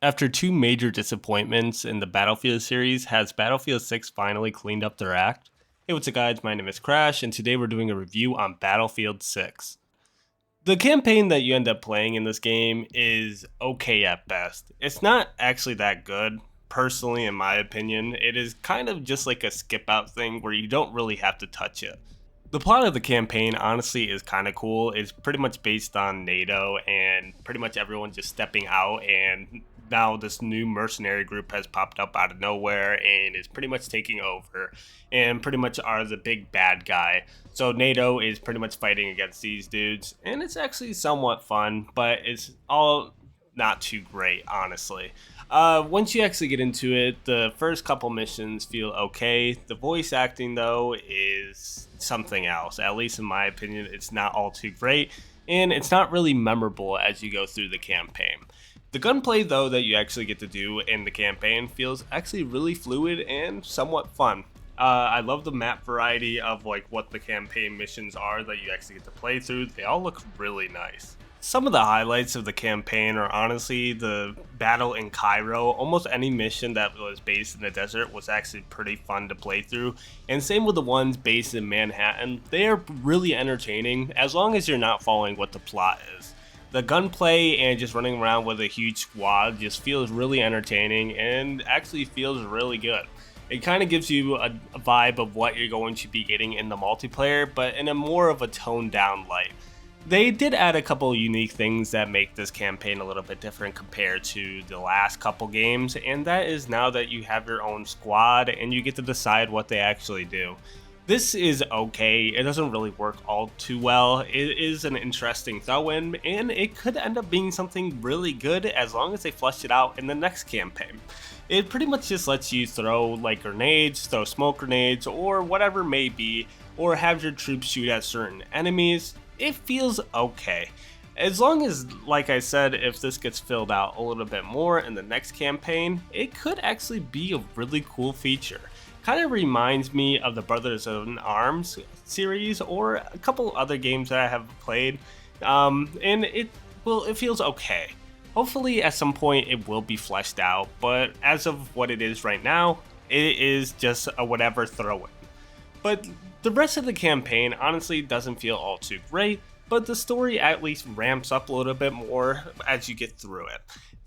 After two major disappointments in the Battlefield series, has Battlefield 6 finally cleaned up their act? Hey, what's up, guys? My name is Crash, and today we're doing a review on Battlefield 6. The campaign that you end up playing in this game is okay at best. It's not actually that good, personally, in my opinion. It is kind of just like a skip out thing where you don't really have to touch it. The plot of the campaign, honestly, is kind of cool. It's pretty much based on NATO and pretty much everyone just stepping out, and now this new mercenary group has popped up out of nowhere and is pretty much taking over and pretty much are the big bad guy. So NATO is pretty much fighting against these dudes, and it's actually somewhat fun, but it's all not too great, honestly. Once you actually get into it, the first couple missions feel okay. The voice acting, though, is something else. At least in my opinion, it's not all too great, and it's not really memorable as you go through the campaign. The gunplay, though, that you actually get to do in the campaign feels actually really fluid and somewhat fun. I love the map variety of like what the campaign missions are that you actually get to play through. They all look really nice. Some of the highlights of the campaign are honestly the battle in Cairo. Almost any mission that was based in the desert was actually pretty fun to play through. And same with the ones based in Manhattan. They are really entertaining as long as you're not following what the plot is. The gunplay and just running around with a huge squad just feels really entertaining and actually feels really good. It kind of gives you a vibe of what you're going to be getting in the multiplayer, but in a more of a toned down light. They did add a couple unique things that make this campaign a little bit different compared to the last couple games, and that is now that you have your own squad and you get to decide what they actually do. This is okay, it doesn't really work all too well. It is an interesting throw-in, and it could end up being something really good as long as they flesh it out in the next campaign. It pretty much just lets you throw like grenades, throw smoke grenades, or whatever may be, or have your troops shoot at certain enemies. It feels okay. As long as, like I said, if this gets filled out a little bit more in the next campaign, it could actually be a really cool feature. Kind of reminds me of the Brothers in Arms series or a couple other games that I have played, and it feels okay. Hopefully, at some point, it will be fleshed out, but as of what it is right now, it is just a whatever throw-in. But the rest of the campaign honestly doesn't feel all too great, but the story at least ramps up a little bit more as you get through it.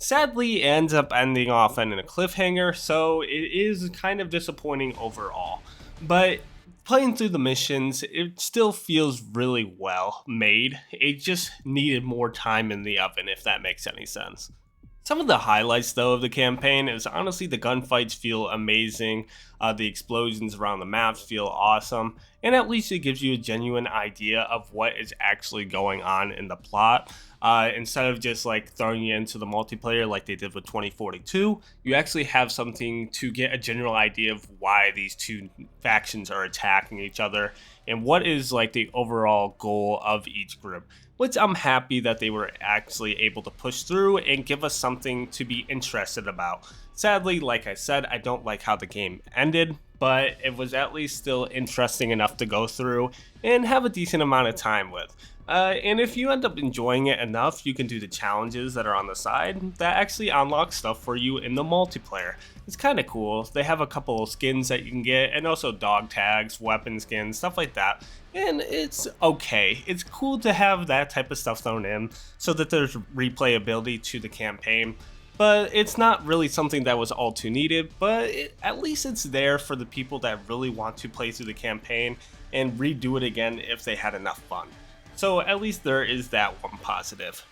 Sadly, it ends up ending off in a cliffhanger, so it is kind of disappointing overall. But playing through the missions, it still feels really well made. It just needed more time in the oven, if that makes any sense. Some of the highlights, though, of the campaign is honestly the gunfights feel amazing, the explosions around the maps feel awesome, and at least it gives you a genuine idea of what is actually going on in the plot. Instead of just like throwing you into the multiplayer like they did with 2042, you actually have something to get a general idea of why these two factions are attacking each other and what is like the overall goal of each group, which I'm happy that they were actually able to push through and give us something to be interested about. Sadly, like I said, I don't like how the game ended, but it was at least still interesting enough to go through and have a decent amount of time with. And if you end up enjoying it enough, you can do the challenges that are on the side that actually unlock stuff for you in the multiplayer. It's kind of cool. They have a couple of skins that you can get, and also dog tags, weapon skins, stuff like that. And it's okay. It's cool to have that type of stuff thrown in so that there's replayability to the campaign. But it's not really something that was all too needed, but at least it's there for the people that really want to play through the campaign and redo it again if they had enough fun. So at least there is that one positive.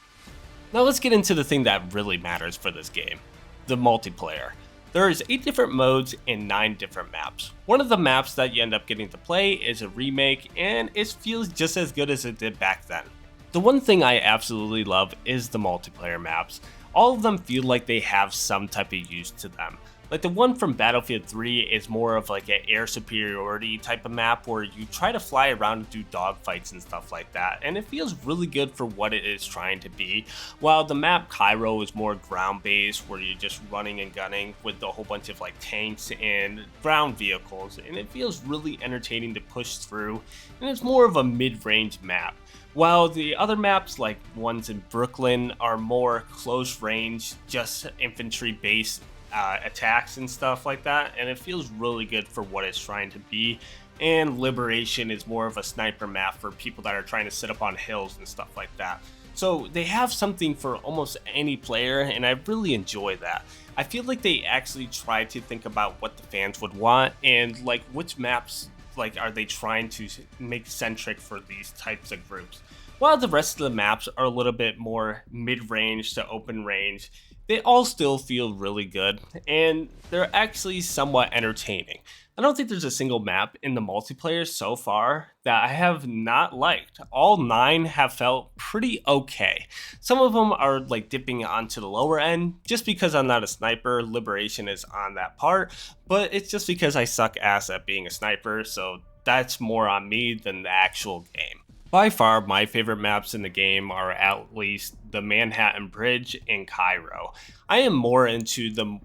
Now let's get into the thing that really matters for this game, the multiplayer. There is 8 different modes and 9 different maps. One of the maps that you end up getting to play is a remake, and it feels just as good as it did back then. The one thing I absolutely love is the multiplayer maps. All of them feel like they have some type of use to them. Like the one from Battlefield 3 is more of like an air superiority type of map where you try to fly around and do dogfights and stuff like that, and it feels really good for what it is trying to be. While the map Cairo is more ground based where you're just running and gunning with a whole bunch of like tanks and ground vehicles, and it feels really entertaining to push through, and it's more of a mid-range map. While the other maps, like ones in Brooklyn, are more close range, just infantry based attacks and stuff like that, and it feels really good for what it's trying to be. And Liberation is more of a sniper map for people that are trying to sit up on hills and stuff like that. So they have something for almost any player, and I really enjoy that. I feel like they actually try to think about what the fans would want and like which maps like are they trying to make centric for these types of groups. While the rest of the maps are a little bit more mid-range to open range, they all still feel really good, and they're actually somewhat entertaining. I don't think there's a single map in the multiplayer so far that I have not liked. All 9 have felt pretty okay. Some of them are like dipping onto the lower end just because I'm not a sniper. Liberation is on that part, but it's just because I suck ass at being a sniper, so that's more on me than the actual game. By far, my favorite maps in the game are at least the Manhattan Bridge and Cairo. I am more into the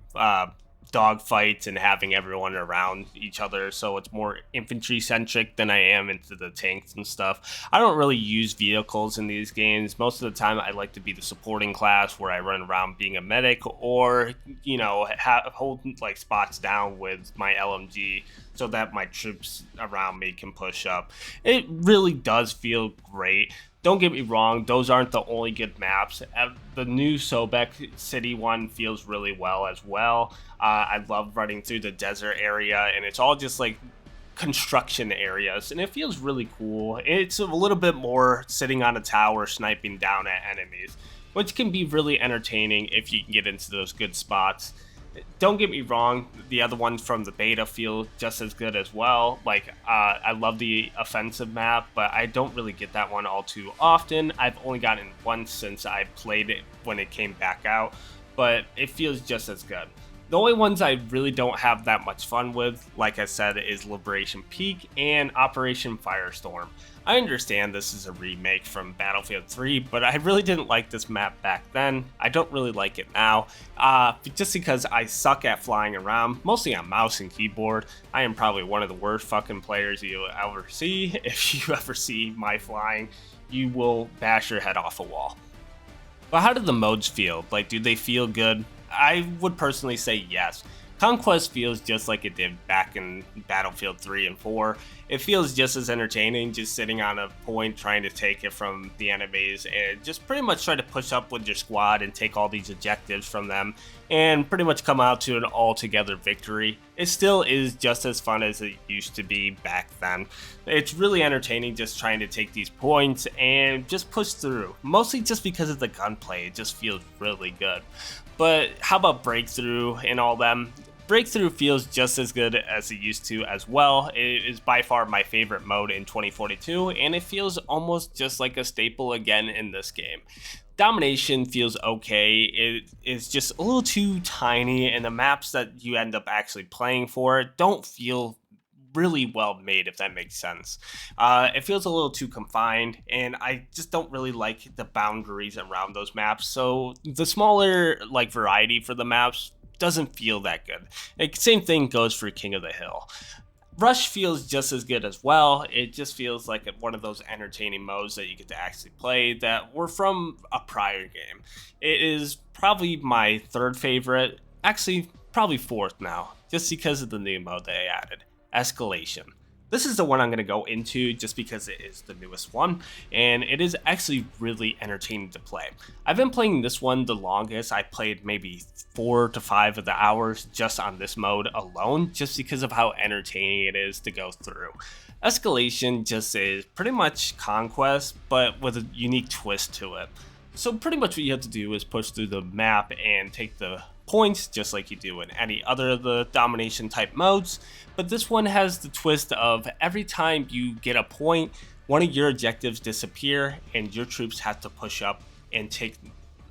dogfights and having everyone around each other, so it's more infantry centric than I am into the tanks and stuff. I don't really use vehicles in these games. Most of the time I like to be the supporting class where I run around being a medic, or hold like spots down with my LMG so that my troops around me can push up. It really does feel great. Don't get me wrong, those aren't the only good maps. The new Sobek City one feels really well as well. I love running through the desert area, and it's all just like construction areas, and it feels really cool. It's a little bit more sitting on a tower sniping down at enemies, which can be really entertaining if you can get into those good spots. Don't get me wrong, the other ones from the beta feel just as good as well. Like, I love the offensive map, but I don't really get that one all too often. I've only gotten it once since I played it when it came back out, but it feels just as good. The only ones I really don't have that much fun with, like I said, is Liberation Peak and Operation Firestorm. I understand this is a remake from Battlefield 3, but I really didn't like this map back then. I don't really like it now, just because I suck at flying around, mostly on mouse and keyboard. I am probably one of the worst fucking players you'll ever see. If you ever see my flying, you will bash your head off a wall. But how do the modes feel? Like, do they feel good? I would personally say yes. Conquest feels just like it did back in Battlefield 3 and 4. It feels just as entertaining, just sitting on a point trying to take it from the enemies and just pretty much try to push up with your squad and take all these objectives from them and pretty much come out to an all-together victory. It still is just as fun as it used to be back then. It's really entertaining just trying to take these points and just push through, mostly just because of the gunplay. It just feels really good. But how about Breakthrough and all them? Breakthrough feels just as good as it used to as well. It is by far my favorite mode in 2042, and it feels almost just like a staple again in this game. Domination feels okay. It is just a little too tiny, and the maps that you end up actually playing for don't feel really well made, if that makes sense. It feels a little too confined, and I just don't really like the boundaries around those maps. So the smaller like variety for the maps doesn't feel that good. Like, same thing goes for King of the Hill. Rush feels just as good as well. It just feels like one of those entertaining modes that you get to actually play that were from a prior game. It is probably my third favorite, actually probably fourth now, just because of the new mode they added, Escalation. This is the one I'm going to go into just because it is the newest one, and it is actually really entertaining to play. I've been playing this one the longest. I played maybe 4 to 5 of the hours just on this mode alone, just because of how entertaining it is to go through. Escalation just is pretty much Conquest, but with a unique twist to it. So pretty much what you have to do is push through the map and take the points just like you do in any other of the domination type modes, but this one has the twist of every time you get a point, one of your objectives disappear and your troops have to push up and take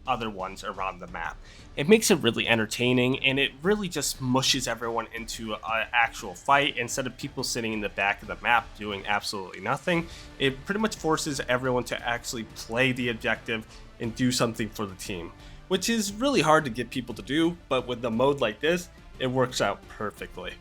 other ones around the map. it makes it really entertaining, and it really just mushes everyone into an actual fight instead of people sitting in the back of the map doing absolutely nothing. It pretty much forces everyone to actually play the objective and do something for the team, which is really hard to get people to do, but with a mode like this, it works out perfectly.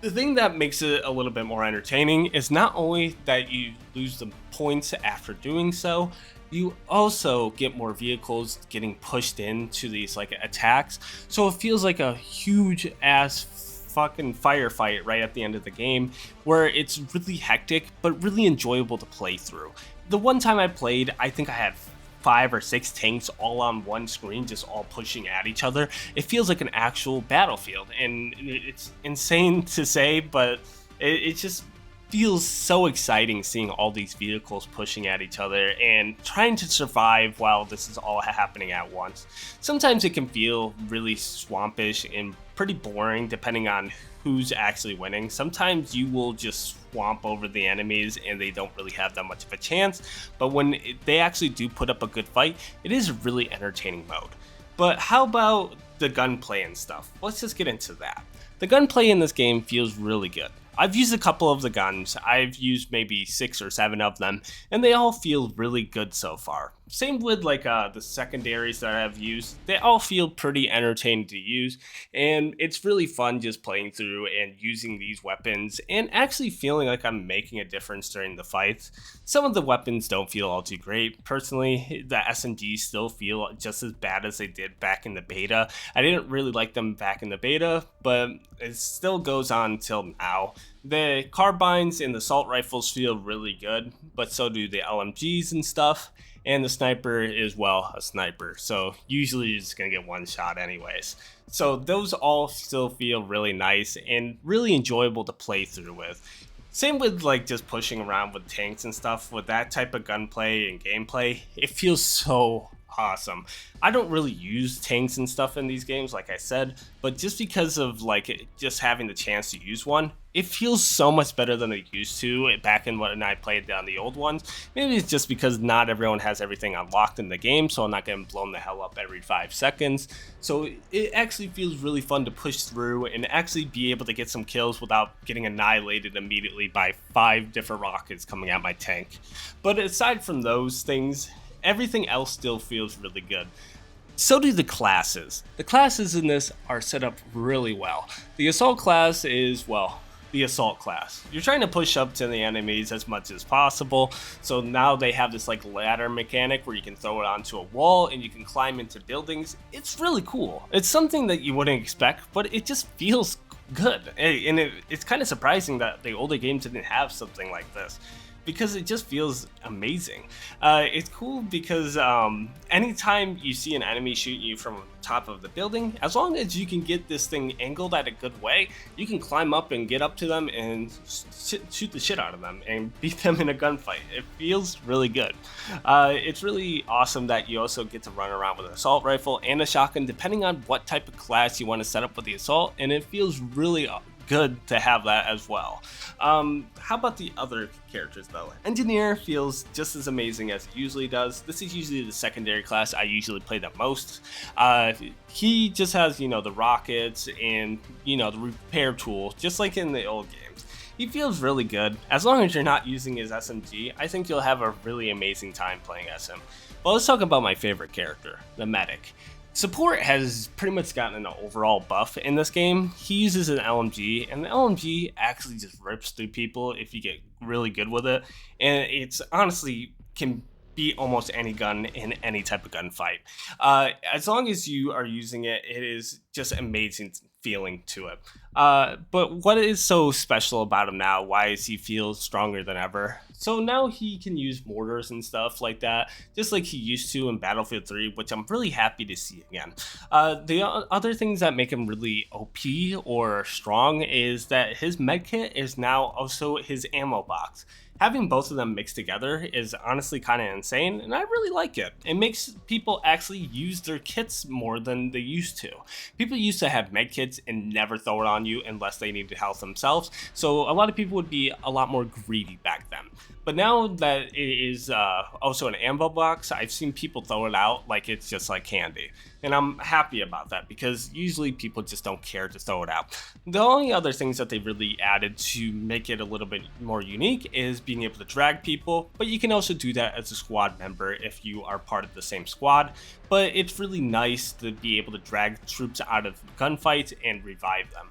The thing that makes it a little bit more entertaining is not only that you lose the points after doing so, you also get more vehicles getting pushed into these like attacks. So it feels like a huge ass fucking firefight right at the end of the game where it's really hectic but really enjoyable to play through. The one time I played, I think I had 5 or 6 tanks all on one screen, just all pushing at each other. It feels like an actual battlefield, and it's insane to say, but it just feels so exciting seeing all these vehicles pushing at each other and trying to survive while this is all happening at once. Sometimes it can feel really swampish and pretty boring depending on who's actually winning. Sometimes you will just swamp over the enemies and they don't really have that much of a chance, but when they actually do put up a good fight, it is a really entertaining mode. But how about the gunplay and stuff? Let's just get into that. The gunplay in this game feels really good. I've used a couple of the guns. I've used maybe 6 or 7 of them, and they all feel really good so far. Same with like the secondaries that I've used. They all feel pretty entertaining to use, and it's really fun just playing through and using these weapons and actually feeling like I'm making a difference during the fights. Some of the weapons don't feel all too great. Personally, the SMGs still feel just as bad as they did back in the beta. I didn't really like them back in the beta, but it still goes on till now. The carbines and the assault rifles feel really good, but so do the LMGs and stuff. And the sniper is, well, a sniper, so usually you're just gonna get one shot anyways. So those all still feel really nice and really enjoyable to play through with. Same with like just pushing around with tanks and stuff. With that type of gunplay and gameplay, it feels so awesome. I don't really use tanks and stuff in these games, like I said, but just because of like just having the chance to use one, it feels so much better than it used to back in when I played on the old ones. Maybe it's just because not everyone has everything unlocked in the game, so I'm not getting blown the hell up every 5 seconds. So it actually feels really fun to push through and actually be able to get some kills without getting annihilated immediately by 5 different rockets coming at my tank. But aside from those things, everything else still feels really good. So do the classes. The classes in this are set up really well. The assault class is, well, the assault class. You're trying to push up to the enemies as much as possible, so now they have this like ladder mechanic where you can throw it onto a wall and you can climb into buildings. It's really cool. It's something that you wouldn't expect, but it just feels good. And it's kind of surprising that the older games didn't have something like this, because it just feels amazing. It's cool because anytime you see an enemy shooting you from top of the building, as long as you can get this thing angled at a good way, you can climb up and get up to them and shoot the shit out of them and beat them in a gunfight. It feels really good. It's really awesome that you also get to run around with an assault rifle and a shotgun depending on what type of class you want to set up with the assault, and it feels really good to have that as well. How about the other characters though? Engineer feels just as amazing as it usually does. This is usually the secondary class I usually play the most. He just has, you know, the rockets and, you know, the repair tool, just like in the old games. He feels really good. As long as you're not using his SMG, I think you'll have a really amazing time playing SM. But let's talk about my favorite character, the medic. Support has pretty much gotten an overall buff in this game. He uses an LMG, and the LMG actually just rips through people if you get really good with it. And it's honestly can beat almost any gun in any type of gunfight. As long as you are using it, it is just amazing feeling to it. But what is so special about him now? Why does he feel stronger than ever? So now he can use mortars and stuff like that, just like he used to in Battlefield 3, which I'm really happy to see again. The other things that make him really OP or strong is that his medkit is now also his ammo box. Having both of them mixed together is honestly kind of insane, and I really like it. It makes people actually use their kits more than they used to. People used to have med kits and never throw it on you unless they needed health themselves, so a lot of people would be a lot more greedy back then. But now that it is also an ammo box, I've seen people throw it out like it's just like candy. And I'm happy about that because usually people just don't care to throw it out. The only other things that they really added to make it a little bit more unique is being able to drag people, but you can also do that as a squad member if you are part of the same squad. But it's really nice to be able to drag troops out of gunfights and revive them.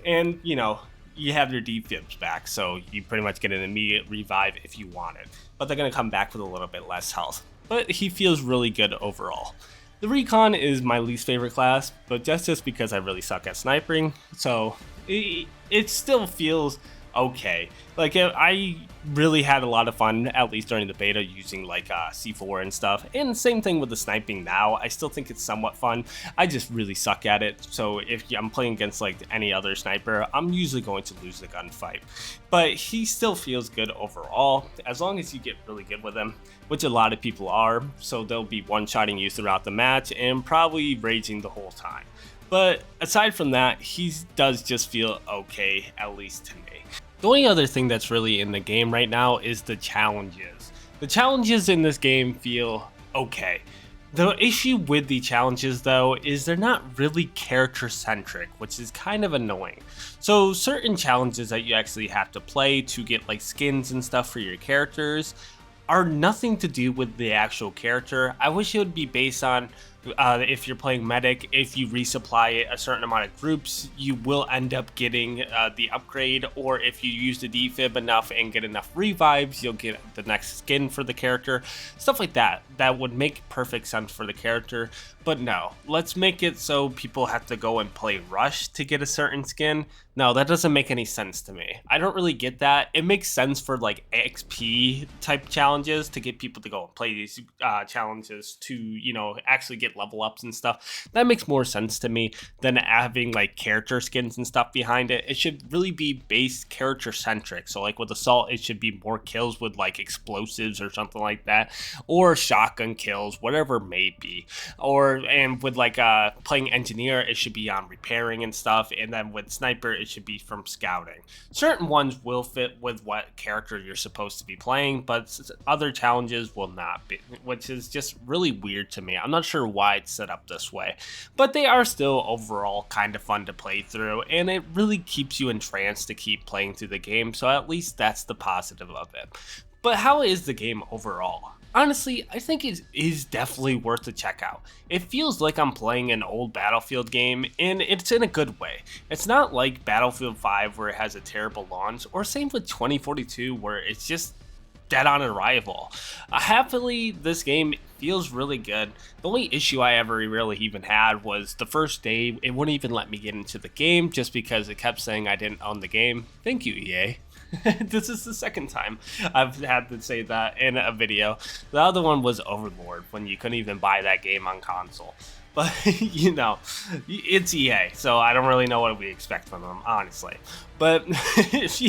And you know, you have your defibs back, so you pretty much get an immediate revive if you want it. But they're going to come back with a little bit less health. But he feels really good overall. The Recon is my least favorite class, but that's just because I really suck at sniping, so it still feels okay. Like, I really had a lot of fun, at least during the beta, using like C4 and stuff, and same thing with the sniping now. I still think it's somewhat fun. I just really suck at it, so if I'm playing against like any other sniper, I'm usually going to lose the gunfight. But he still feels good overall, as long as you get really good with him, which a lot of people are, so they'll be one-shotting you throughout the match and probably raging the whole time. But aside from that, he does just feel okay, at least to me. The only other thing that's really in the game right now is the challenges. The challenges in this game feel okay. The issue with the challenges though is they're not really character centric, which is kind of annoying. So certain challenges that you actually have to play to get like skins and stuff for your characters are nothing to do with the actual character. I wish it would be based on if you're playing medic, if you resupply a certain amount of groups, you will end up getting the upgrade, or if you use the defib enough and get enough revives, you'll get the next skin for the character. Stuff like that. That would make perfect sense for the character. But no, let's make it so people have to go and play Rush to get a certain skin. No, that doesn't make any sense to me. I don't really get that. It makes sense for like XP type challenges to get people to go and play these challenges to, you know, actually get level ups and stuff. That makes more sense to me than having like character skins and stuff behind it. It should really be based character centric. So like with Assault, it should be more kills with like explosives or something like that, or shotgun kills, whatever it may be. And with like playing Engineer, it should be on repairing and stuff, and then with Sniper, it should be from scouting. Certain ones will fit with what character you're supposed to be playing, but other challenges will not be, which is just really weird to me. I'm not sure why it's set up this way, but they are still overall kind of fun to play through, and it really keeps you entranced to keep playing through the game, so at least that's the positive of it. But how is the game overall? Honestly, I think it is definitely worth a check out. It feels like I'm playing an old Battlefield game, and it's in a good way. It's not like Battlefield 5 where it has a terrible launch, or same with 2042 where it's just dead on arrival. Happily, this game feels really good. The only issue I ever really even had was the first day, it wouldn't even let me get into the game just because it kept saying I didn't own the game. Thank you, EA. This is the second time I've had to say that in a video. The other one was Overlord, when you couldn't even buy that game on console. But, you know, it's EA, so I don't really know what we expect from them, honestly. But if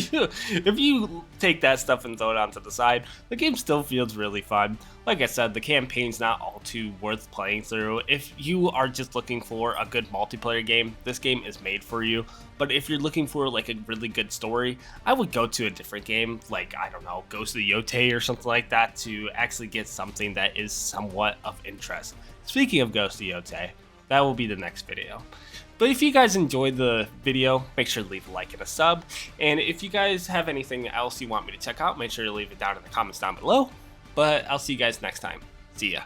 you take that stuff and throw it onto the side, the game still feels really fun. Like I said, the campaign's not all too worth playing through. If you are just looking for a good multiplayer game, this game is made for you. But if you're looking for like a really good story, I would go to a different game, like, I don't know, Ghost of the Yotei or something like that, to actually get something that is somewhat of interest. Speaking of Ghost of the Yotei, that will be the next video. But if you guys enjoyed the video, make sure to leave a like and a sub. And if you guys have anything else you want me to check out, make sure to leave it down in the comments down below. But I'll see you guys next time. See ya.